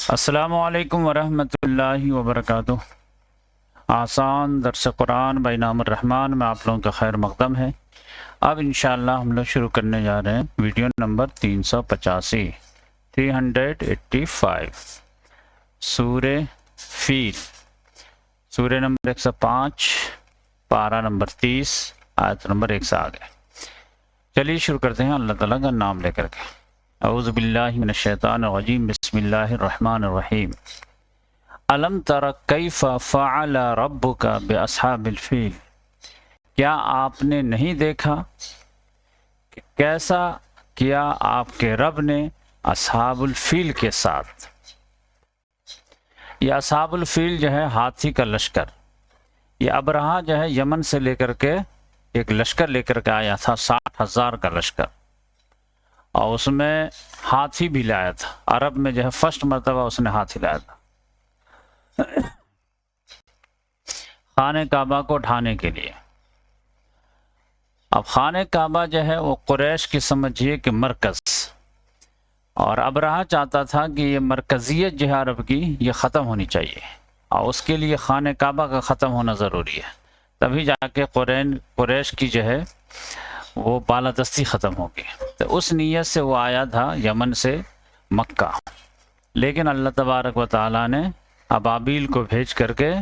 السلام علیکم ورحمۃ اللہ وبرکاتہ۔ آسان درس قرآن بائی نام الرحمن میں آپ لوگوں کا خیر مقدم ہے۔ اب انشاءاللہ ہم لوگ شروع کرنے جا رہے ہیں ویڈیو نمبر 385 سورہ فیل، سورہ نمبر 105، پارہ نمبر 30، آیت نمبر 1 سے آگے۔ چلیے شروع کرتے ہیں اللہ تعالیٰ کا نام لے کر کے۔ اعوذ باللہ من الشیطان الرجیم، بسم اللہ الرحمن الرحیم۔ الم تر کیف فعل ربک باصحاب الفیل، کیا آپ نے نہیں دیکھا کہ کیسا کیا آپ کے رب نے اصحاب الفیل کے ساتھ۔ یہ اصحاب الفیل جو ہے ہاتھی کا لشکر، یہ ابرہہ جو ہے یمن سے لے کر کے ایک لشکر لے کر کے آیا تھا، 60,000 کا لشکر، اور اس میں ہاتھی بھی لایا تھا۔ عرب میں جو ہے فرسٹ مرتبہ اس نے ہاتھی لایا تھا خانہ کعبہ کو ڈھانے کے لیے۔ اب خانہ کعبہ جو ہے وہ قریش کی سمجھیے کہ مرکز، اور ابرہہ چاہتا تھا کہ یہ مرکزیت جو ہے عرب کی یہ ختم ہونی چاہیے، اور اس کے لیے خانہ کعبہ کا ختم ہونا ضروری ہے، تبھی جا کے قریش کی جو ہے وہ بالادستی ختم ہوگی۔ تو اس نیت سے وہ آیا تھا یمن سے مکہ، لیکن اللہ تبارک و تعالیٰ نے ابابیل کو بھیج کر کے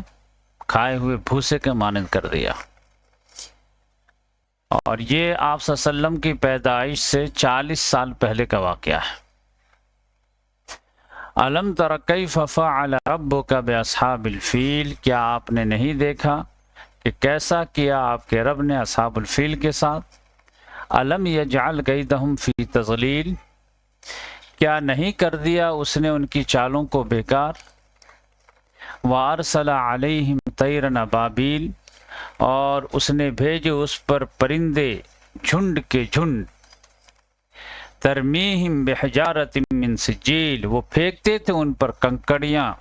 کھائے ہوئے بھوسے کے مانند کر دیا۔ اور یہ آپ صلی اللہ علیہ وسلم کی پیدائش سے 40 سال پہلے کا واقعہ ہے۔ الم تر کیف فعل ربک باصحاب الفیل، کیا آپ نے نہیں دیکھا کہ کیسا کیا آپ کے رب نے اصحاب الفیل کے ساتھ۔ الم یجعل کیدہم فی تضلیل، کیا نہیں کر دیا اس نے ان کی چالوں کو بیکار۔ وارسل علیہم طیرا ابابیل، اور اس نے بھیجے اس پر پرندے جھنڈ کے جھنڈ۔ ترمیہم بحجارۃ من سجیل، وہ پھینکتے تھے ان پر کنکڑیاں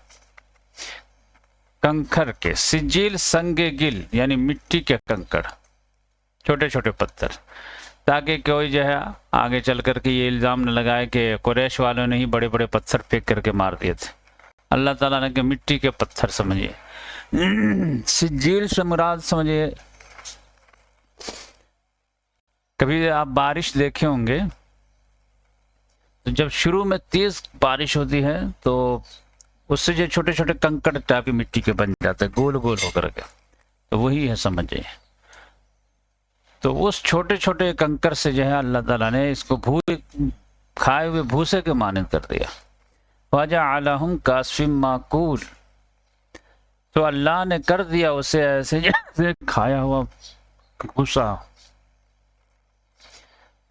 کنکر کے، سجیل سنگ گل یعنی مٹی کے کنکڑ، چھوٹے چھوٹے پتھر، تاکہ کوئی جو ہے آگے چل کر کے یہ الزام نہ لگائے کہ قریش والوں نے ہی بڑے بڑے پتھر پھینک کر کے مار دیے تھے۔ اللہ تعالیٰ نے کہ مٹی کے پتھر سمجھیے، سجیل سے مراد سمجھیے، کبھی آپ بارش دیکھے ہوں گے تو جب شروع میں تیز بارش ہوتی ہے تو اس سے جو چھوٹے چھوٹے کنکڑ ٹائپ کی مٹی کے بن جاتے ہیں گول گول ہو کر کے، تو وہی ہے سمجھیے۔ تو اس چھوٹے چھوٹے کنکر سے جو ہے اللہ تعالیٰ نے اس کو کھائے ہوئے بھوسے کے مانند کر دیا۔ وَجَعَلَهُمْ كَعَصْفٍ مَّأْكُولٍ، تو اللہ نے کر دیا اسے ایسے جیسے کھایا ہوا بھوسا۔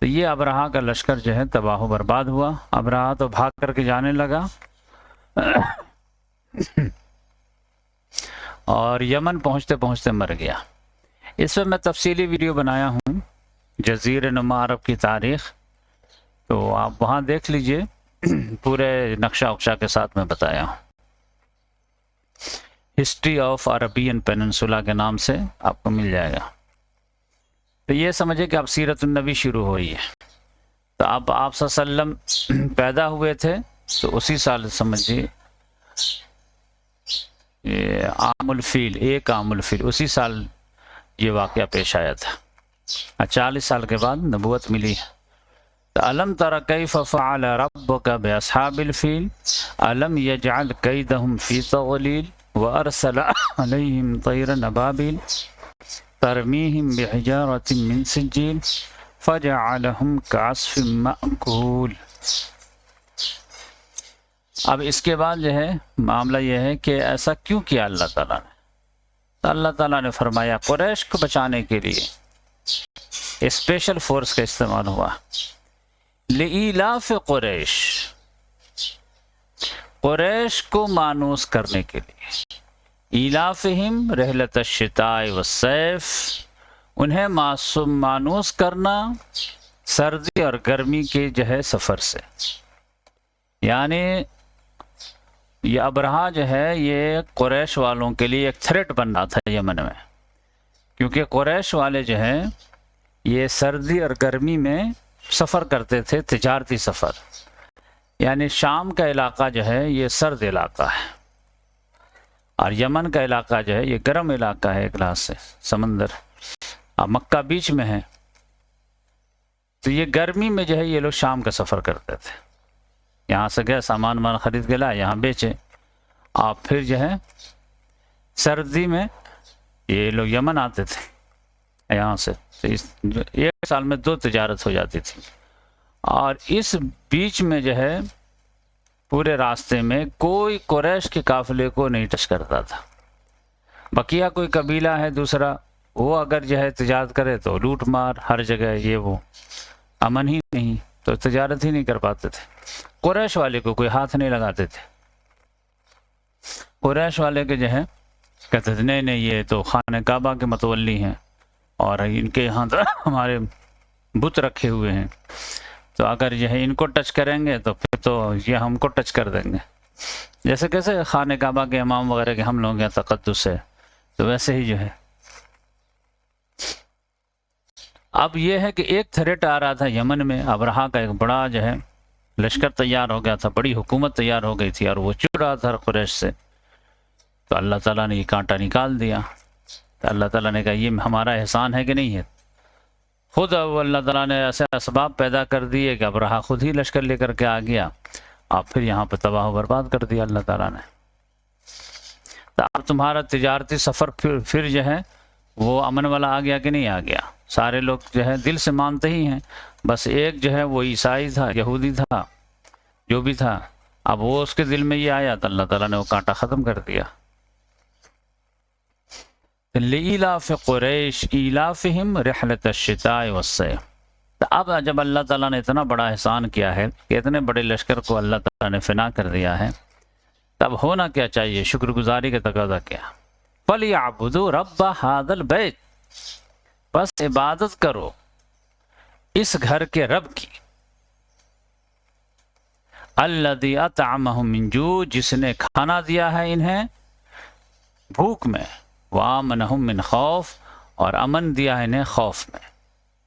تو یہ ابرہہ کا لشکر جو ہے تباہ و برباد ہوا۔ ابرہہ تو بھاگ کر کے جانے لگا اور یمن پہنچتے پہنچتے مر گیا۔ اس میں تفصیلی ویڈیو بنایا ہوں جزیرہ نما عرب کی تاریخ، تو آپ وہاں دیکھ لیجئے، پورے نقشہ اقشا کے ساتھ میں بتایا ہوں۔ ہسٹری آف عربین پیننسولا کے نام سے آپ کو مل جائے گا۔ تو یہ سمجھے کہ اب سیرت النبی شروع ہوئی ہے۔ تو اب آپ صلی اللہ علیہ وسلم پیدا ہوئے تھے تو اسی سال سمجھیے عام الفیل، ایک عام الفیل، اسی سال یہ واقعہ پیش آیا تھا، 40 سال کے بعد نبوت ملی۔ الم تر کیف فعل ربک باصحاب الفیل الم یجعل کیدہم فی تضلیل وارسل علیہم طیرا ابابیل ترمیہم بحجارۃ من سجیل فجعلہم کعصف مأکول۔ اب اس کے بعد جو ہے معاملہ یہ ہے کہ ایسا کیوں کیا اللہ تعالیٰ نے؟ تو اللہ تعالیٰ نے فرمایا قریش کو بچانے کے لیے اسپیشل فورس کا استعمال ہوا۔ لإیلاف قریش، قریش کو مانوس کرنے کے لیے، ایلافہم رحلۃ الشتاء والصیف، انہیں مانوس کرنا سردی اور گرمی کے جو ہے سفر سے۔ یعنی یہ ابرہہ جو ہے یہ قریش والوں کے لیے ایک تھریٹ بن رہا تھا یمن میں، کیونکہ قریش والے جو ہیں یہ سردی اور گرمی میں سفر کرتے تھے، تجارتی سفر، یعنی شام کا علاقہ جو ہے یہ سرد علاقہ ہے، اور یمن کا علاقہ جو ہے یہ گرم علاقہ ہے، ایک لحاظ سے سمندر، اور مکہ بیچ میں ہے، تو یہ گرمی میں جو ہے یہ لوگ شام کا سفر کرتے تھے، یہاں سے گئے سامان خرید کے لائے، یہاں بیچے، اور پھر جو ہے سردی میں یہ لوگ یمن آتے تھے یہاں سے، تو ایک سال میں 2 تجارت ہو جاتی تھی، اور اس بیچ میں جو ہے پورے راستے میں کوئی قریش کے قافلے کو نہیں ٹچ کرتا تھا۔ بقیہ کوئی قبیلہ ہے دوسرا، وہ اگر جو ہے تجارت کرے تو لوٹ مار ہر جگہ، یہ وہ امن ہی نہیں، تو تجارت ہی نہیں کر پاتے تھے۔ قریش والے کو کوئی ہاتھ نہیں لگاتے تھے، قریش والے کے جو ہے کہتے تھے نہیں یہ تو خانہ کعبہ کے متولی ہیں، اور ان کے یہاں تو ہمارے بت رکھے ہوئے ہیں، تو اگر یہ ان کو ٹچ کریں گے تو پھر تو یہ ہم کو ٹچ کر دیں گے، جیسے کیسے خانہ کعبہ کے امام وغیرہ کے ہم لوگوں کے تقدس ہے، تو ویسے ہی جو ہے۔ اب یہ ہے کہ ایک تھریٹ آ رہا تھا یمن میں، ابرہا کا ایک بڑا جو ہے لشکر تیار ہو گیا تھا، بڑی حکومت تیار ہو گئی تھی، اور وہ چڑ رہا تھا قریش سے، تو اللہ تعالیٰ نے یہ کانٹا نکال دیا۔ تو اللہ تعالیٰ نے کہا یہ ہمارا احسان ہے کہ نہیں ہے؟ خود اللہ تعالیٰ نے ایسے اسباب پیدا کر دیے کہ ابرہا خود ہی لشکر لے کر کے آ گیا، اور پھر یہاں پہ تباہ و برباد کر دیا اللہ تعالیٰ نے۔ تو اب تمہارا تجارتی سفر پھر جو ہے وہ امن والا آ گیا کہ نہیں آ گیا؟ سارے لوگ جو ہے دل سے مانتے ہی ہیں، بس ایک جو ہے وہ عیسائی تھا، یہودی تھا، جو بھی تھا، اب وہ اس کے دل میں یہ آیا تو اللہ تعالیٰ نے وہ کانٹا ختم کر دیا۔ لِإِيلَافِ قُرَيْشٍ إِيلَافِهِمْ رِحْلَةَ الشِّتَاءِ وَالصَّيْفِ۔ تو اب جب اللہ تعالیٰ نے اتنا بڑا احسان کیا ہے کہ اتنے بڑے لشکر کو اللہ تعالیٰ نے فنا کر دیا ہے، تب ہونا کیا چاہیے؟ شکر گزاری کا تقاضا کیا؟ فَلْيَعْبُدُوا رَبَّ هَذَا الْبَيْتِ، بس عبادت کرو اس گھر کے رب کی، الَّذِي أَطْعَمَهُم مِّن جُوعٍ، جس نے کھانا دیا ہے انہیں بھوک میں، وَآمَنَهُم مِّن خَوْفٍ، اور امن دیا ہے انہیں خوف میں۔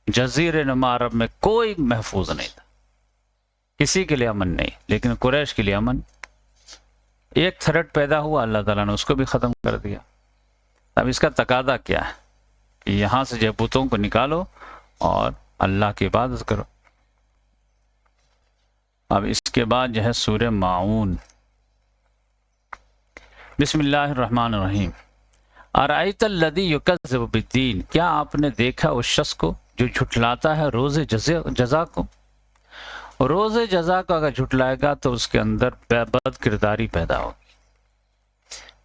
جزیرے نما عرب میں کوئی محفوظ نہیں تھا، کسی کے لیے امن نہیں، لیکن قریش کے لیے امن۔ ایک تھرٹ پیدا ہوا، اللہ تعالیٰ نے اس کو بھی ختم کر دیا۔ اب اس کا تقاضا کیا ہے کہ یہاں سے جو بتوں کو نکالو اور اللہ کی عبادت کرو۔ اب اس کے بعد جو ہے سورہ ماعون۔ بسم اللہ الرحمن الرحیم۔ ارأیت الذی یکذب بالدین، کیا آپ نے دیکھا اس شخص کو جو جھٹلاتا ہے روز جزا کو؟ روز جزا کو اگر جھٹلائے گا تو اس کے اندر بد کرداری پیدا ہوگی۔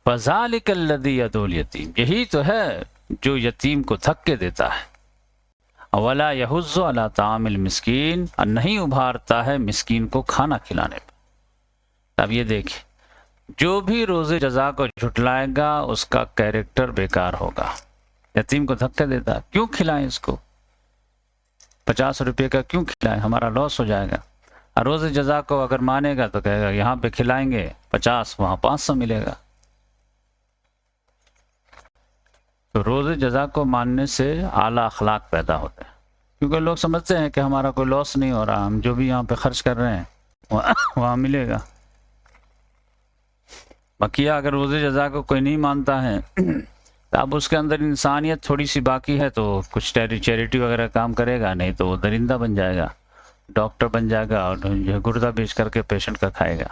فذالک الذی یدعو الیتیم، یہی تو ہے جو یتیم کو دھکے دیتا ہے۔ ولا یحض علی طعام المسکین، اور نہیں ابھارتا ہے مسکین کو کھانا کھلانے پر۔ اب یہ دیکھیں، جو بھی روز جزا کو جھٹلائے گا اس کا کیریکٹر بیکار ہوگا۔ یتیم کو دھکے دیتا ہے، کیوں کھلائیں اس کو؟ 50 روپے کا کیوں کھلائیں؟ ہمارا لاس ہو جائے گا۔ اور روز جزا کو اگر مانے گا تو کہے گا یہاں پہ کھلائیں گے 50، وہاں 500 ملے گا۔ تو روز جزا کو ماننے سے اعلیٰ اخلاق پیدا ہوتے ہیں، کیونکہ لوگ سمجھتے ہیں کہ ہمارا کوئی لاس نہیں ہو رہا، ہم جو بھی یہاں پہ خرچ کر رہے ہیں وہاں ملے گا۔ بقیہ اگر روز جزا کو کوئی نہیں مانتا ہے تو اب اس کے اندر انسانیت تھوڑی سی باقی ہے تو کچھ چیریٹی وغیرہ کام کرے گا، نہیں تو وہ درندہ بن جائے گا، ڈاکٹر بن جائے گا، اور گردہ بیچ کر کے پیشنٹ کا کھائے گا۔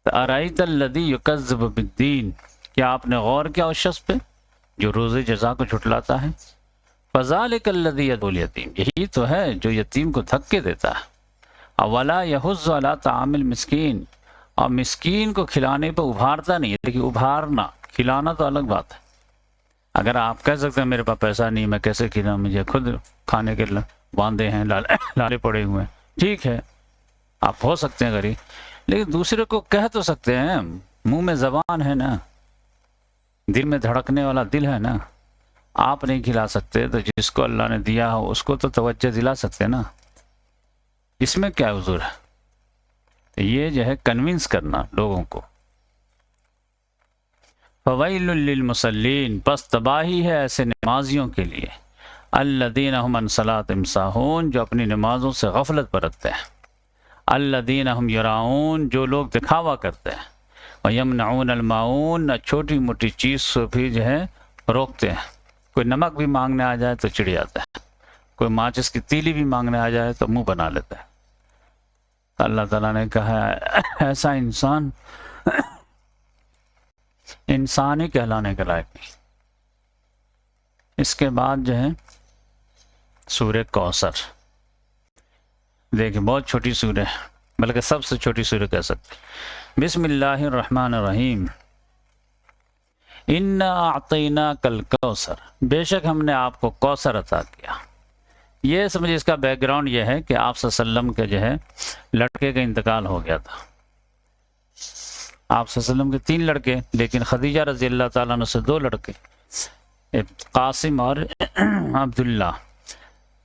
ارأیت الذی یکذب بالدین، کیا آپ نے غور کیا اس شخص پہ جو روز جزا کو جھٹلاتا ہے؟ فذالک الذی یدعو الیتیم، یہی تو ہے جو یتیم کو دھکے دیتا ہے۔ ولا یحض علی طعام المسکین، اور مسکین کو کھلانے پہ ابھارتا نہیں ہے۔ لیکن ابھارنا، کھلانا تو الگ بات ہے۔ اگر آپ کہہ سکتے ہیں میرے پاس پیسہ نہیں، میں کیسے کھلاؤں، مجھے خود کھانے کے باندھے ہیں، لالے پڑے ہوئے ہیں، ٹھیک ہے آپ ہو سکتے ہیں غریب، لیکن دوسرے کو کہہ تو سکتے ہیں، منہ میں زبان ہے نا، دل میں دھڑکنے والا دل ہے نا۔ آپ نہیں کھلا سکتے تو جس کو اللہ نے دیا ہو اس کو تو توجہ دلا سکتے نا، اس میں کیا عذر ہے؟ یہ جو ہے کنونس کرنا لوگوں کو۔ فویل للمصلین، پس تباہی ہے ایسے نمازیوں کے لیے، الذین هم عن صلاتهم ساہون، جو اپنی نمازوں سے غفلت برتتے ہیں۔ الذین ہم یراؤن، جو لوگ دکھاوا کرتے ہیں، ویمنعون الماعون، چھوٹی موٹی چیز سے بھی جو ہے روکتے ہیں. کوئی نمک بھی مانگنے آ جائے تو چڑ جاتا ہے، کوئی ماچس کی تیلی بھی مانگنے آ جائے تو منہ بنا لیتا ہے. اللہ تعالیٰ نے کہا ایسا انسان ہی کہلانے کے لائق نہیں. اس کے بعد جو ہے سورہ کوثر، دیکھیں بہت چھوٹی سورہ ہے، بلکہ سب سے چھوٹی سورہ کہہ سکتے. بسم اللہ الرحمن الرحیم. انا اعطیناک الکوثر، بے شک ہم نے آپ کو کوثر عطا کیا. یہ سمجھے اس کا بیک گراؤنڈ یہ ہے کہ آپ صلی اللہ علیہ وسلم کے جو ہے لڑکے کا انتقال ہو گیا تھا. آپ صلی اللہ علیہ وسلم کے 3 لڑکے، لیکن خدیجہ رضی اللہ تعالیٰ عنہ سے 2 لڑکے، قاسم اور عبداللہ.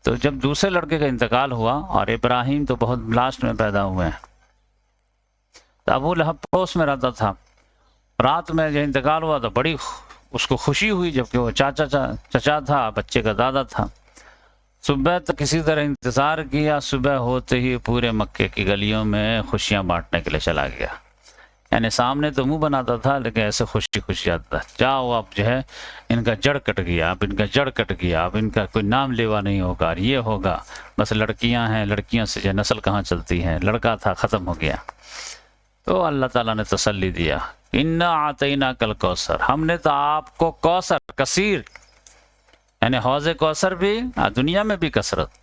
تو جب دوسرے لڑکے کا انتقال ہوا، اور ابراہیم تو بہت لاسٹ میں پیدا ہوئے ہیں، تو ابو لہب پڑوس میں رہتا تھا. رات میں جب انتقال ہوا تو بڑی اس کو خوشی ہوئی، جبکہ وہ چچا تھا، بچے کا دادا تھا. صبح تک کسی طرح انتظار کیا، صبح ہوتے ہی پورے مکے کی گلیوں میں خوشیاں بانٹنے کے لیے چلا گیا. یعنی سامنے تو منہ بناتا تھا، لیکن ایسے خوشی جاتا تھا. جاؤ اب جو ہے ان کا جڑ کٹ گیا، اب ان کا جڑ کٹ گیا، اب ان کا کوئی نام لیوا نہیں ہوگا، اور یہ ہوگا. بس لڑکیاں ہیں، لڑکیوں سے جو نسل کہاں چلتی ہے، لڑکا تھا ختم ہو گیا. تو اللہ تعالیٰ نے تسلی دیا، انا اعطیناک الکوثر، ہم نے تو آپ کو کوثر کثیر، یعنی حوض کوثر بھی دنیا میں بھی کثرت.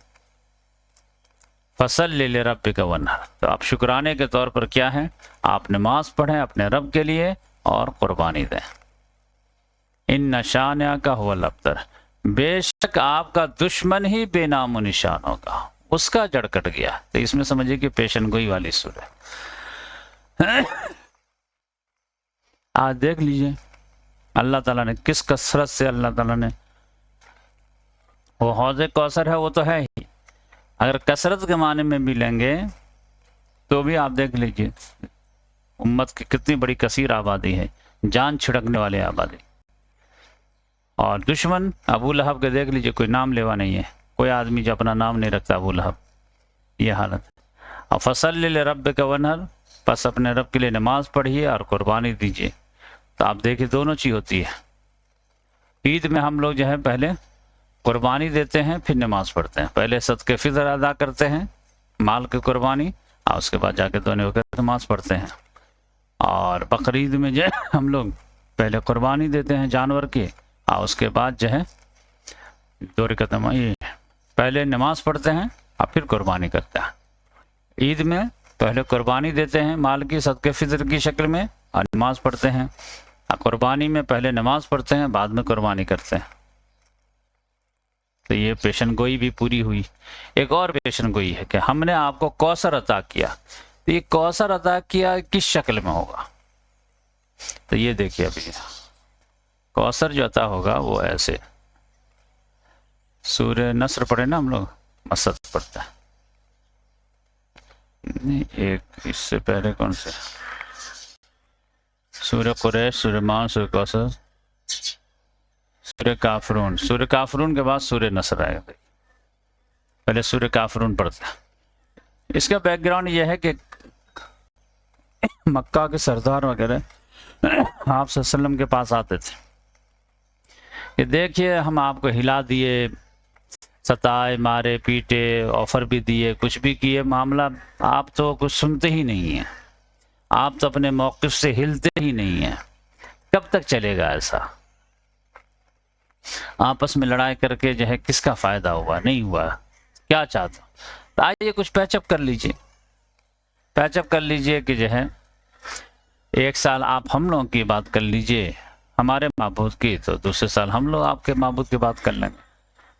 فصلی لربک وانحر، تو آپ شکرانے کے طور پر کیا ہے، آپ نماز پڑھیں اپنے رب کے لیے اور قربانی دیں. ان شانئک هو الابتر، بے شک آپ کا دشمن ہی بے نام و نشان ہوگا، اس کا جڑ کٹ گیا. تو اس میں سمجھے کہ پیشن گوئی والی سورہ. آج دیکھ لیجئے اللہ تعالیٰ نے کس کثرت سے، اللہ تعالیٰ نے وہ حوض کوثر ہے، وہ تو ہے ہی، اگر کثرت کے معنی میں بھی لیں گے تو بھی آپ دیکھ لیجئے امت کی کتنی بڑی کثیر آبادی ہے، جان چھڑکنے والے آبادی. اور دشمن ابو لہب کے دیکھ لیجئے کوئی نام لیوا نہیں ہے، کوئی آدمی جو اپنا نام نہیں رکھتا ابو لہب. یہ حالت. اور فصلی لربک وانحر، پس اپنے رب کے لیے نماز پڑھیے اور قربانی دیجیے. تو آپ دیکھیں دونوں چیز ہوتی ہے. عید میں ہم لوگ جو ہے پہلے قربانی دیتے ہیں، پھر نماز پڑھتے ہیں. پہلے صدقہ فطر ادا کرتے ہیں، مال کی قربانی، اور اس کے بعد جا کے دونوں وقت نماز پڑھتے ہیں. اور بقرعید میں جو ہے ہم لوگ پہلے قربانی دیتے ہیں جانور کی، اور اس کے بعد جو ہے 2 رکعت پہلے نماز پڑھتے ہیں اور پھر قربانی کرتے ہیں. عید میں پہلے قربانی دیتے ہیں مال کی صدقہ فطر کی شکل میں، اور نماز پڑھتے ہیں. قربانی میں پہلے نماز پڑھتے ہیں، بعد میں قربانی کرتے ہیں. تو یہ پیشن گوئی بھی پوری ہوئی. ایک اور پیشن گوئی ہے کہ ہم نے آپ کو کوثر عطا کیا. تو یہ کوثر عطا کیا کس شکل میں ہوگا؟ تو یہ دیکھیے ابھی کوثر جو عطا ہوگا وہ ایسے، سورہ نصر پڑھے نا ہم لوگ، مسد پڑھتا ہے نہیں، ایک اس سے پہلے کون سے، سورہ قریش، سورہ مان، سورہ کوثر، سورہ کافرون. سورہ کافرون کے بعد سورہ نصر آئے گا. پہلے سورہ کافرون پڑھتا ہے. اس کا بیک گراؤنڈ یہ ہے کہ مکہ کے سردار وغیرہ آپ صلی اللہ علیہ وسلم کے پاس آتے تھے کہ دیکھیے ہم آپ کو ہلا دیے، ستائے، مارے، پیٹے، آفر بھی دیے، کچھ بھی کیے، معاملہ آپ تو کچھ سنتے ہی نہیں ہیں، آپ تو اپنے موقف سے ہلتے ہی نہیں ہیں. کب تک چلے گا ایسا؟ آپس میں لڑائی کر کے جو ہے کس کا فائدہ ہوا؟ نہیں ہوا. کیا چاہتا؟ تو آئیے کچھ پیچ اپ کر لیجئے، پیچ اپ کر لیجئے کہ جو ہے 1 سال آپ ہم لوگوں کی بات کر لیجئے ہمارے معبود کی، تو دوسرے سال ہم لوگ آپ کے معبود کی بات کر لیں گے.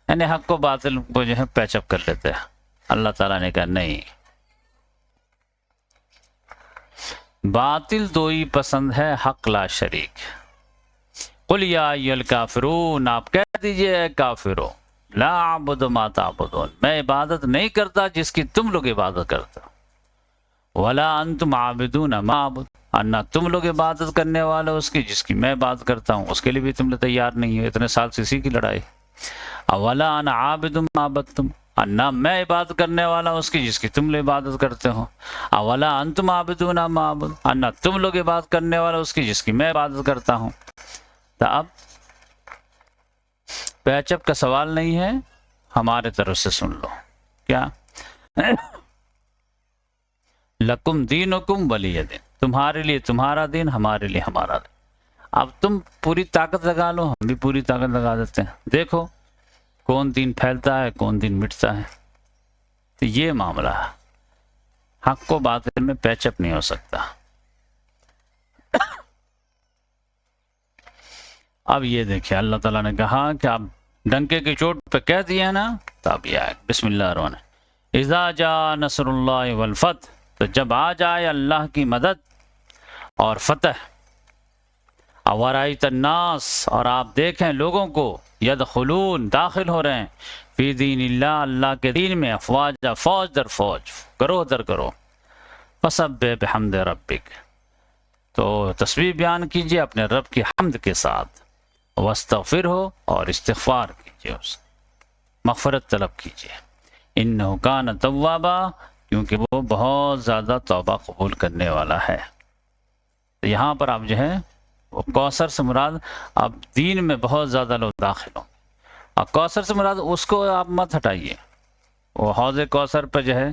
یعنی حق کو باطل کو جو ہے پیچ اپ کر لیتے ہیں. اللہ تعالیٰ نے کہا نہیں، باطل دو ہی پسند ہے، حق لا شریک. قل یا ایھا الکافرون، آپ کہہ دیجئے اے کافرو، لا اعبد ما تعبدون، میں عبادت نہیں کرتا جس کی تم لوگ عبادت کرتے ہو، ولا انتم عابدون ما اعبد، اور نہ تم لوگ عبادت کرنے والے اس کی جس کی میں عبادت کرتا ہوں، اس کے لیے بھی تم لوگ تیار نہیں ہو. اتنے سال سے اسی کی لڑائی. ولا انا عابد ما عبدتم، اور نہ میں عبادت کرنے والا ہوں اس کی جس کی تم لوگ عبادت کرتے ہو، اولا انتم عابدون ما اعبد، اور نہ تم لوگ عبادت کرنے والا اس کی جس کی میں عبادت کرتا ہوں۔ تو اب پیچ اپ کا سوال نہیں ہے، ہمارے طرف سے سن لو کیا لکم دینکم ولی دین، تمہارے لیے تمہارا دین، ہمارے لیے ہمارا دین۔ اب تم پوری طاقت لگا لو، ہم بھی پوری طاقت لگا دیتے ہیں، دیکھو کون دین پھیلتا ہے کون دین مٹتا ہے۔ تو یہ معاملہ ہے، حق کو باطل میں پیچ اپ نہیں ہو سکتا۔ اب یہ دیکھیں اللہ تعالیٰ نے کہا کہ آپ ڈنکے کی چوٹ پہ کہہ دیے نا، تو اب یہ آئے بسم اللہ الرحمن الرحیم، اذا جاء نصر اللہ والفتح، تو جب آ جائے اللہ کی مدد اور فتح، اورائیت الناس، اور آپ دیکھیں لوگوں کو، یدخلون داخل ہو رہے ہیں، فی دین اللہ اللہ کے دین میں، افواجا فوج در فوج، گروہ در گروہ، فسبح بحمد ربک، تو تسبیح بیان کیجئے اپنے رب کی حمد کے ساتھ، واستغفر ہو، اور استغفار کیجئے، اس مغفرت طلب کیجئے، انہ کان توابا، کیونکہ وہ بہت زیادہ توبہ قبول کرنے والا ہے۔ تو یہاں پر آپ جو ہے وہ کوثر سے مراد، اب دین میں بہت زیادہ لوگ داخل ہوں، اور کوثر سے مراد اس کو آپ مت ہٹائیے، وہ حوض کوثر پہ جو ہے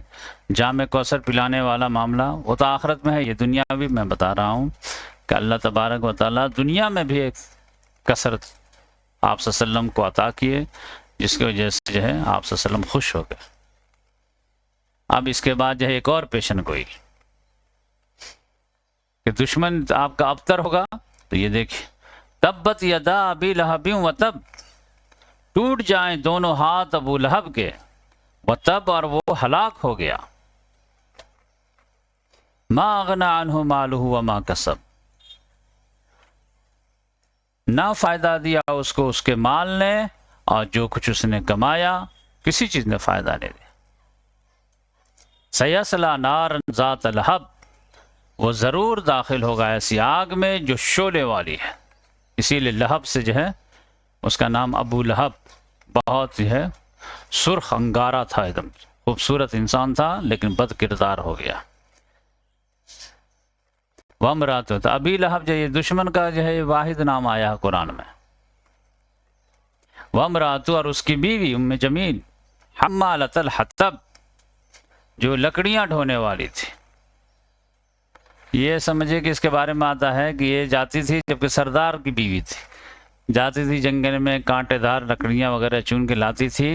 جام کوثر پلانے والا معاملہ وہ تو آخرت میں ہے، یہ دنیا بھی میں بتا رہا ہوں کہ اللہ تبارک و تعالیٰ دنیا میں بھی ایک کثرت آپ صلی اللہ علیہ وسلم کو عطا کیے، جس کی وجہ سے جو ہے آپ صلی اللہ علیہ وسلم خوش ہو گئے۔ اب اس کے بعد جو ہے ایک اور پیشن گوئی کہ دشمن آپ کا ابتر ہوگا، تو یہ دیکھیں تبت یدا ابی لہب و تب، ٹوٹ جائیں دونوں ہاتھ ابو لہب کے، و تب، اور وہ ہلاک ہو گیا، ما اغنی عنہ مالہ وما کسب، نہ فائدہ دیا اس کو اس کے مال نے اور جو کچھ اس نے کمایا، کسی چیز نے فائدہ نہیں دیا۔ سیصلی نارا ذات لہب، وہ ضرور داخل ہوگا ایسی آگ میں جو شعلے والی ہے، اسی لیے لہب سے جو ہے اس کا نام ابو لہب، بہت جو ہے سرخ انگارہ تھا، ایک دم خوبصورت انسان تھا لیکن بد کردار ہو گیا۔ وامرأتہ، تو ابی لہب جو یہ دشمن کا جو ہے واحد نام آیا ہے قرآن میں۔ وامرأتہ، اور اس کی بیوی ام جمیل، حمالۃ الحطب، جو لکڑیاں ڈھونے والی تھی۔ یہ سمجھے کہ اس کے بارے میں آتا ہے کہ یہ جاتی تھی، جبکہ سردار کی بیوی تھی، جاتی تھی جنگل میں، کانٹے دار لکڑیاں وغیرہ چن کے لاتی تھی،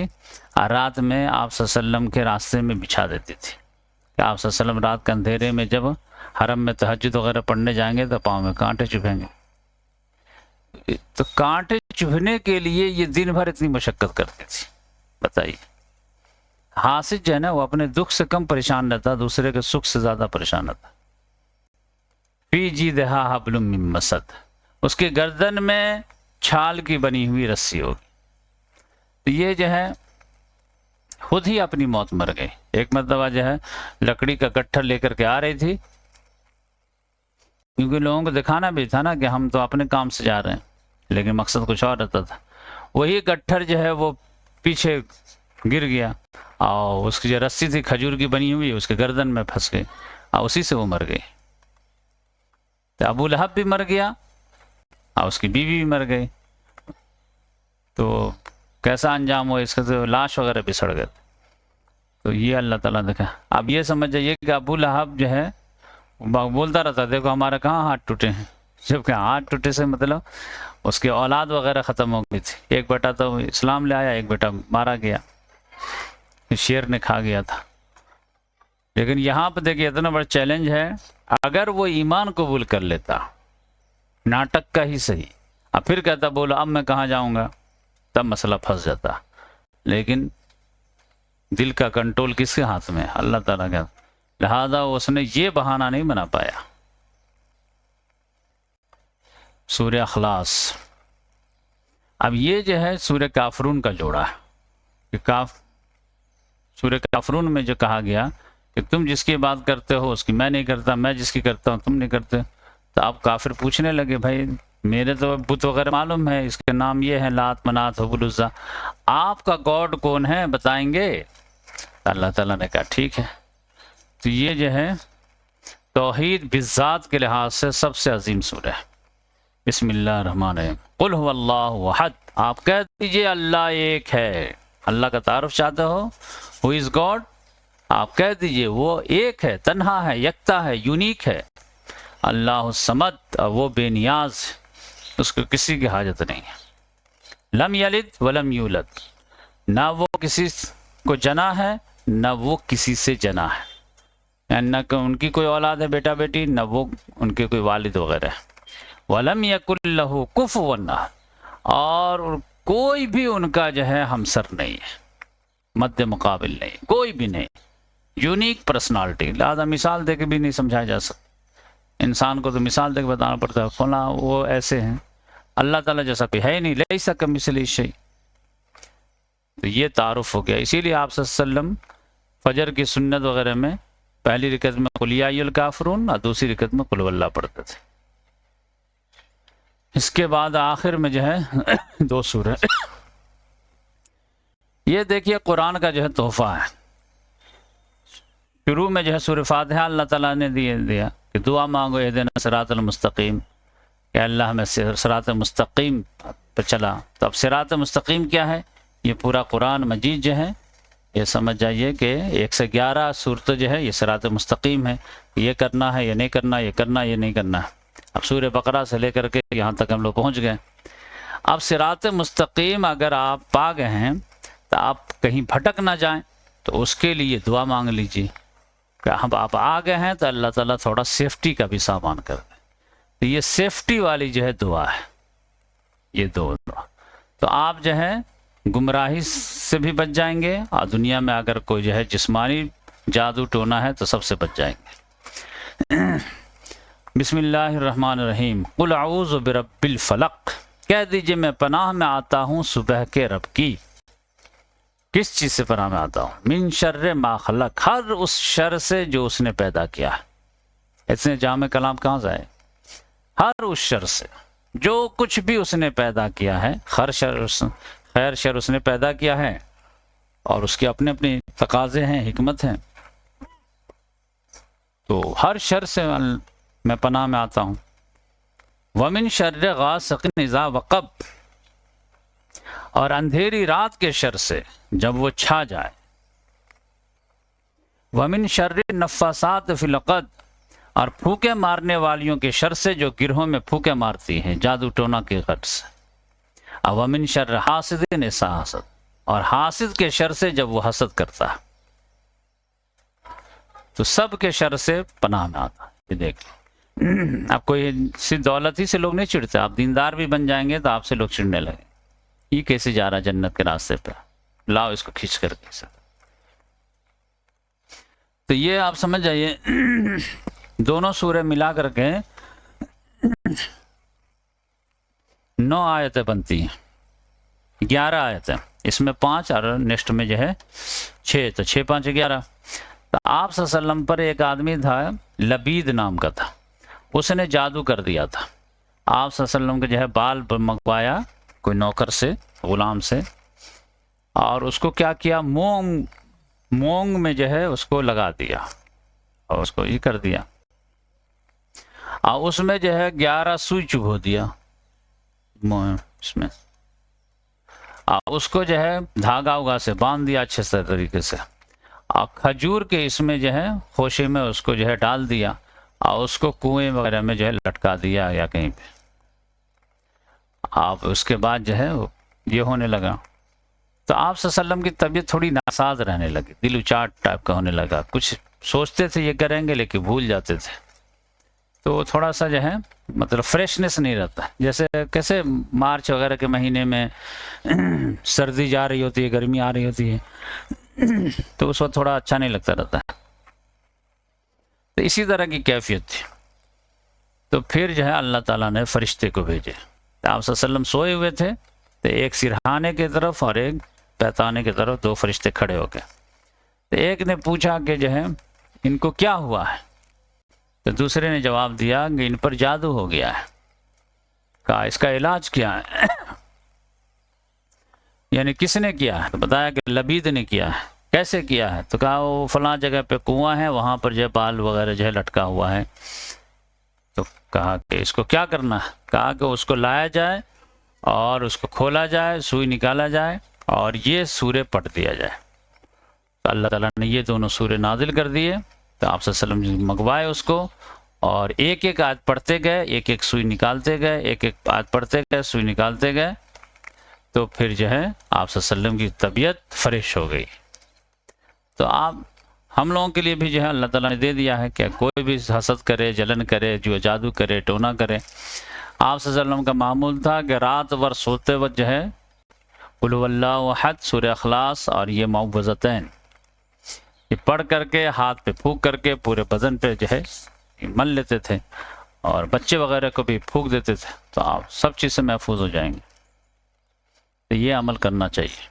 اور رات میں آپ صلی اللہ علیہ وسلم کے راستے میں بچھا دیتی تھی کہ آپ صلی اللہ علیہ وسلم رات کے اندھیرے میں جب حرم میں تہجد وغیرہ پڑھنے جائیں گے تو پاؤں میں کانٹے چبھیں گے۔ تو کانٹے چبھنے کے لیے یہ دن بھر اتنی مشقت کرتی تھی، بتائیے۔ حاسد جو ہے نا وہ اپنے دکھ سے کم پریشان رہتا، دوسرے کے سکھ سے زیادہ پریشان رہتا۔ فی جیدہا حبل من مسد، اس کے گردن میں چھال کی بنی ہوئی رسی ہوگی۔ تو یہ جو ہے خود ہی اپنی موت مر گئی۔ ایک مرتبہ جو ہے لکڑی کا گٹھر لے کر کے آ رہی تھی، کیونکہ لوگوں کو دکھانا بھی تھا نا کہ ہم تو اپنے کام سے جا رہے ہیں، لیکن مقصد کچھ اور رہتا تھا۔ وہی گٹھر جو ہے وہ پیچھے گر گیا، اور اس کی جو رسی تھی کھجور کی بنی ہوئی اس کے گردن میں پھنس گئی، اور اسی سے وہ مر گئی۔ تو ابو لہب بھی مر گیا اور اس کی بیوی بھی مر گئی، تو کیسا انجام ہوا اس کا؟ تو لاش وغیرہ بھی سڑ گئے۔ تو یہ اللہ تعالیٰ دیکھا۔ اب یہ سمجھ جائیے کہ ابو لہب جو ہے بولتا رہتا دیکھو ہمارے کہاں ہاتھ ٹوٹے ہیں، جبکہ ہاتھ ٹوٹے سے مطلب اس کی اولاد وغیرہ ختم ہو گئی تھی۔ ایک بیٹا تو اسلام لے آیا، ایک بیٹا مارا گیا، شیر نے کھا گیا تھا۔ لیکن یہاں پہ دیکھیے اتنا بڑا چیلنج ہے، اگر وہ ایمان قبول کر لیتا، ناٹک کا ہی صحیح، اب پھر کہتا بولا اب میں کہاں جاؤں گا، تب مسئلہ پھنس جاتا۔ لیکن دل کا کنٹرول کس کے ہاتھ میں؟ اللہ تعالیٰ کا، لہذا اس نے یہ بہانہ نہیں بنا پایا۔ سورہ اخلاص، اب یہ جو ہے سورہ کافرون کا جوڑا ہے کہ سورہ کافرون میں جو کہا گیا کہ تم جس کی بات کرتے ہو اس کی میں نہیں کرتا، میں جس کی کرتا ہوں تم نہیں کرتے، تو آپ کافر پوچھنے لگے بھائی میرے تو بت وغیرہ معلوم ہے، اس کے نام یہ ہے لات منات حبل عزیٰ، آپ کا گاڈ کون ہے بتائیں گے؟ اللہ تعالیٰ نے کہا ٹھیک ہے. تو یہ جو ہے توحید بالذات کے لحاظ سے سب سے عظیم سورہ ہے. بسم اللہ الرحمن الرحیم. قل هو اللہ احد، آپ کہہ دیجئے اللہ ایک ہے. اللہ کا تعارف چاہتے ہو، ہو از گاڈ، آپ کہہ دیجئے وہ ایک ہے، تنہا ہے، یکتا ہے، یونیک ہے. اللہ الصمد، وہ بے نیاز، اس کو کسی کی حاجت نہیں ہے. لم یلد ولم یولد، نہ وہ کسی کو جنا ہے نہ وہ کسی سے جنا ہے، یعنی نہ کہ ان کی کوئی اولاد ہے بیٹا بیٹی، نہ وہ ان کے کوئی والد وغیرہ ہے. وَلَمْ يَكُنْ لَهُ كُفُوًا أَحَدٌ، اور کوئی بھی ان کا جو ہے ہمسر نہیں ہے، مد مقابل نہیں، کوئی بھی نہیں. یونیک پرسنالٹی، لہذا مثال دے کے بھی نہیں سمجھایا جا سکتا. انسان کو تو مثال دے کے بتانا پڑتا ہے فلاں وہ ایسے ہیں. اللہ تعالیٰ جیسا کوئی ہے نہیں، لیس کمثلہ شیء. تو یہ تعارف ہو گیا. اسی لیے آپ صلی اللہ علیہ وسلم فجر کی سنت وغیرہ میں پہلی رکعت میں قل یا ایھا الکافرون اور دوسری رکعت میں قل هو اللہ پڑھتے تھے. اس کے بعد آخر میں جو ہے 2 سورہ. یہ دیکھیے قرآن کا جو ہے تحفہ ہے. شروع میں جو ہے سورہ فاتحہ اللہ تعالیٰ نے دیا کہ دعا مانگو اہدنا صراط المستقیم، کہ اللہ ہمیں صراط مستقیم پر چلا. تو اب صراط مستقیم کیا ہے؟ یہ پورا قرآن مجید جو ہے یہ سمجھ جائیے کہ 1 سے 11 صورت جو ہے یہ صراط مستقیم ہے. یہ کرنا ہے، یہ نہیں کرنا، یہ کرنا، یہ نہیں کرنا. اب سورہ بقرہ سے لے کر کے یہاں تک ہم لوگ پہنچ گئے. اب صراط مستقیم اگر آپ پا گئے ہیں تو آپ کہیں بھٹک نہ جائیں، تو اس کے لیے دعا مانگ لیجیے کہ ہم آپ آ گئے ہیں تو اللہ تعالیٰ تھوڑا سیفٹی کا بھی سامان کر دیں. تو یہ سیفٹی والی جو ہے دعا ہے، یہ 2 دعا. تو آپ جو ہے گمراہی سے بھی بچ جائیں گے، اور دنیا میں اگر کوئی جو ہے جسمانی جادو ٹونا ہے تو سب سے بچ جائیں گے. بسم اللہ الرحمن الرحیم. قل اعوذ برب الفلق، کہہ دیجئے میں پناہ میں آتا ہوں صبح کے رب کی. کس چیز سے پناہ میں آتا ہوں؟ من شر ما خلق، ہر اس شر سے جو اس نے پیدا کیا ہے. اتنے جامع کلام کہاں سے آئے؟ ہر اس شر سے جو کچھ بھی اس نے پیدا کیا ہے. خیر شر اس نے پیدا کیا ہے، اور اس کے اپنے اپنے تقاضے ہیں، حکمت ہیں. تو ہر شر سے میں پناہ میں آتا ہوں. وَمِن شَرِّ غَاسِقٍ إِذَا وَقَبَ، اور اندھیری رات کے شر سے جب وہ چھا جائے. وَمِن شَرِّ النَّفَّاثَاتِ فِي الْعُقَدِ، اور پھوکے مارنے والیوں کے شر سے جو گرہوں میں پھوکے مارتی ہیں جادو ٹونا کے غرض سے. وَمِن شَرِّ حَاسِدٍ إِذَا حَسَدَ، اور حاسد کے شر سے جب وہ حسد کرتا ہے. تو سب کے شر سے پناہ میں آتا ہے. یہ دیکھ لیں. اب کوئی صرف دولت ہی سے لوگ نہیں چڑھتے، آپ دیندار بھی بن جائیں گے تو آپ سے لوگ چڑھنے لگے. یہ کیسے جا رہا جنت کے راستے پہ، لاؤ اس کو کھینچ کر کے. تو یہ آپ سمجھ جائیے دونوں سورے ملا کر کے 9 آیتیں بنتی ہیں، 11 آیتیں. اس میں 5 اور نیکسٹ میں جو ہے 6، تو 6 5 11. تو آپ صلی اللہ علیہ وسلم پر ایک آدمی تھا لبید نام کا تھا، اس نے جادو کر دیا تھا. آپ صلی اللہ علیہ وسلم کے جو ہے بال منگوایا کوئی نوکر سے، غلام سے، اور اس کو کیا کیا، مونگ میں جو ہے اس کو لگا دیا اور اس کو یہ کر دیا، اور اس میں جو ہے 11 سوئی چبھو دیا اس میں، اور اس کو جو ہے دھاگا وگا سے باندھ دیا اچھے سے طریقے سے، اور کھجور کے اس میں جو ہے خوشے میں اس کو جو ہے ڈال دیا، اور اس کو کنویں وغیرہ میں جو ہے لٹکا دیا یا کہیں پہ. آپ اس کے بعد جو ہے یہ ہونے لگا. تو آپ صلی اللہ علیہ وسلم کی طبیعت تھوڑی ناساز رہنے لگی، دل اچاٹ ٹائپ کا ہونے لگا. کچھ سوچتے تھے یہ کریں گے لیکن بھول جاتے تھے. تو تھوڑا سا جو ہے مطلب فریشنس نہیں رہتا. جیسے کیسے مارچ وغیرہ کے مہینے میں سردی جا رہی ہوتی ہے، گرمی آ رہی ہوتی ہے، تو اس وقت تھوڑا اچھا نہیں لگتا رہتا ہے. تو اسی طرح کی کیفیت تھی. تو پھر جو ہے اللہ تعالیٰ نے فرشتے کو بھیجے. آپ صلی اللہ علیہ وسلم سوئے ہوئے تھے، تو ایک سرہانے کی طرف اور ایک پیتانے کی طرف 2 فرشتے کھڑے ہو گئے. تو ایک نے پوچھا کہ جو ہے ان کو کیا ہوا ہے؟ تو دوسرے نے جواب دیا کہ ان پر جادو ہو گیا ہے. کہا اس کا علاج کیا ہے؟ یعنی کس نے کیا ہے؟ تو بتایا کہ لبید نے کیا ہے. کیسے کیا ہے؟ تو کہا وہ فلاں جگہ پہ کنواں ہے، وہاں پر جو ہے بال وغیرہ جو ہے لٹکا ہوا ہے. تو کہا کہ اس کو کیا کرنا ہے؟ کہا کہ اس کو لایا جائے اور اس کو کھولا جائے، سوئی نکالا جائے اور یہ سورہ پڑھ دیا جائے. تو اللہ تعالیٰ نے یہ دونوں سورہ نازل کر دیے. تو آپ صلی اللہ علیہ وسلم منگوائے اس کو، اور ایک ایک آیت پڑھتے گئے، ایک ایک سوئی نکالتے گئے، ایک ایک آیت پڑھتے گئے، سوئی نکالتے گئے. تو پھر جو ہے آپ صلی اللہ علیہ وسلم کی طبیعت فریش ہو گئی. تو آپ ہم لوگوں کے لیے بھی جو ہے اللہ تعالیٰ نے دے دیا ہے کہ کوئی بھی حسد کرے، جلن کرے، جو جادو کرے، ٹونا کرے. آپ صلی اللہ علیہ وسلم کا معمول تھا کہ رات بھر سوتے وقت جو ہے قل هو اللہ احد، سورہ اخلاص اور یہ معوذتین یہ پڑھ کر کے ہاتھ پہ پھونک کر کے پورے بدن پہ جو ہے مل لیتے تھے، اور بچے وغیرہ کو بھی پھونک دیتے تھے. تو آپ سب چیز سے محفوظ ہو جائیں گے. تو یہ عمل کرنا چاہیے.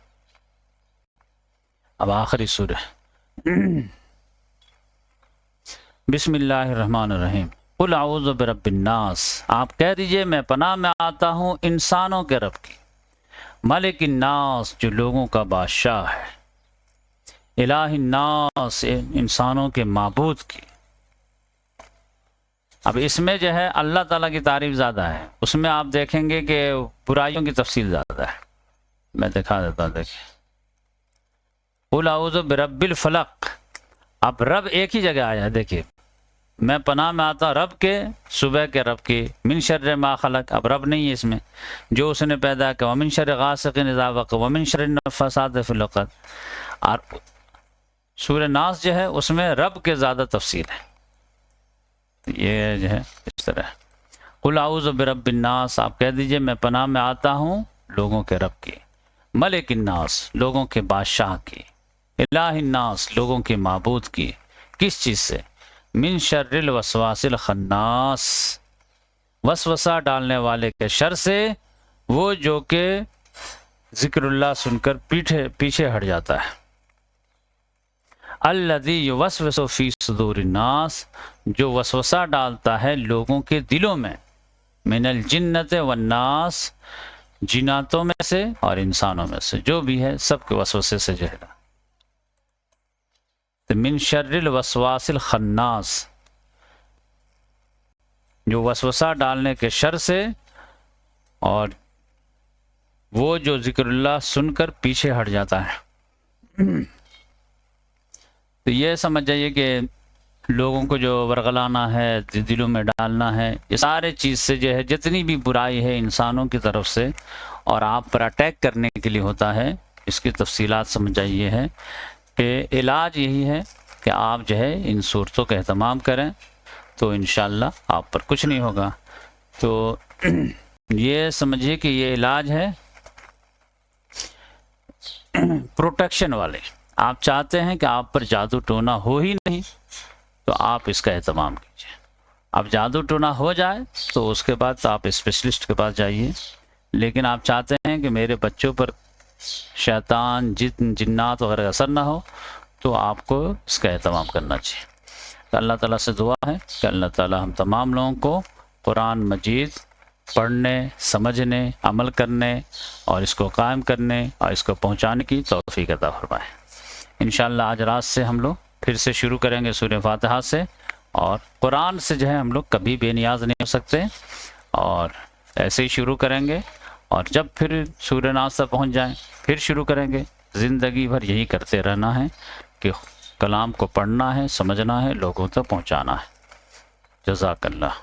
اب آخری سورہ بسم اللہ الرحمن الرحیم. قل اعوذ برب الناس، آپ کہہ دیجئے میں پناہ میں آتا ہوں انسانوں کے رب کی، ملک الناس جو لوگوں کا بادشاہ ہے، الہ الناس انسانوں کے معبود کی. اب اس میں جو ہے اللہ تعالیٰ کی تعریف زیادہ ہے. اس میں آپ دیکھیں گے کہ برائیوں کی تفصیل زیادہ ہے. میں دکھا دیتا ہوں، دیکھیں قل اعوذ برب الفلق. اب رب ایک ہی جگہ آیا ہے. دیکھیے میں پناہ میں آتا رب کے، صبح کے رب کی، من شر ما خلق. اب رب نہیں ہے اس میں، جو اس نے پیدا کیا، ومن شر غاسق اذا وقب ومن شر النفاثات فی العقد. اور سورہ ناس جو ہے اس میں رب کے زیادہ تفصیل ہے. یہ جو ہے اس طرح قل اعوذ برب الناس، آپ کہہ دیجئے میں پناہ میں آتا ہوں لوگوں کے رب کی، ملک الناس لوگوں کے بادشاہ کی، الہ الناس لوگوں کے معبود کی. کس چیز سے؟ من شر الوسواس الخناس، وسوسہ ڈالنے والے کے شر سے، وہ جو کہ ذکر اللہ سن کر پیچھے ہٹ جاتا ہے. الذی یوسوس فی صدور الناس، جو وسوسہ ڈالتا ہے لوگوں کے دلوں میں، من الجنۃ والناس جناتوں میں سے اور انسانوں میں سے، جو بھی ہے سب کے وسوسے سے جو ہے. من شر الوسواس الخناس، جو وسوسہ ڈالنے کے شر سے، اور وہ جو ذکر اللہ سن کر پیچھے ہٹ جاتا ہے. تو یہ سمجھ جائیے کہ لوگوں کو جو ورغلانا ہے، دلوں میں ڈالنا ہے، یہ سارے چیز سے جو ہے جتنی بھی برائی ہے انسانوں کی طرف سے اور آپ پر اٹیک کرنے کے لیے ہوتا ہے، اس کی تفصیلات سمجھ جائیے ہے کہ علاج یہی ہے کہ آپ جو ہے ان صورتوں کا اہتمام کریں تو انشاءاللہ آپ پر کچھ نہیں ہوگا. تو یہ سمجھیے کہ یہ علاج ہے پروٹیکشن والے. آپ چاہتے ہیں کہ آپ پر جادو ٹونا ہو ہی نہیں تو آپ اس کا اہتمام کیجیے. اب جادو ٹونا ہو جائے تو اس کے بعد آپ اسپیشلسٹ کے پاس جائیے. لیکن آپ چاہتے ہیں کہ میرے بچوں پر شیطان، جن، جنات وغیرہ اثر نہ ہو تو آپ کو اس کا اہتمام کرنا چاہیے. تو اللہ تعالیٰ سے دعا ہے کہ اللہ تعالیٰ ہم تمام لوگوں کو قرآن مجید پڑھنے، سمجھنے، عمل کرنے اور اس کو قائم کرنے اور اس کو پہنچانے کی توفیق عطا فرمائے. انشاءاللہ آج رات سے ہم لوگ پھر سے شروع کریں گے سورہ فاتحہ سے. اور قرآن سے جو ہے ہم لوگ کبھی بے نیاز نہیں ہو سکتے، اور ایسے ہی شروع کریں گے، اور جب پھر سورہ ناس تک پہنچ جائیں پھر شروع کریں گے. زندگی بھر یہی کرتے رہنا ہے کہ کلام کو پڑھنا ہے، سمجھنا ہے، لوگوں تک پہنچانا ہے. جزاک اللہ.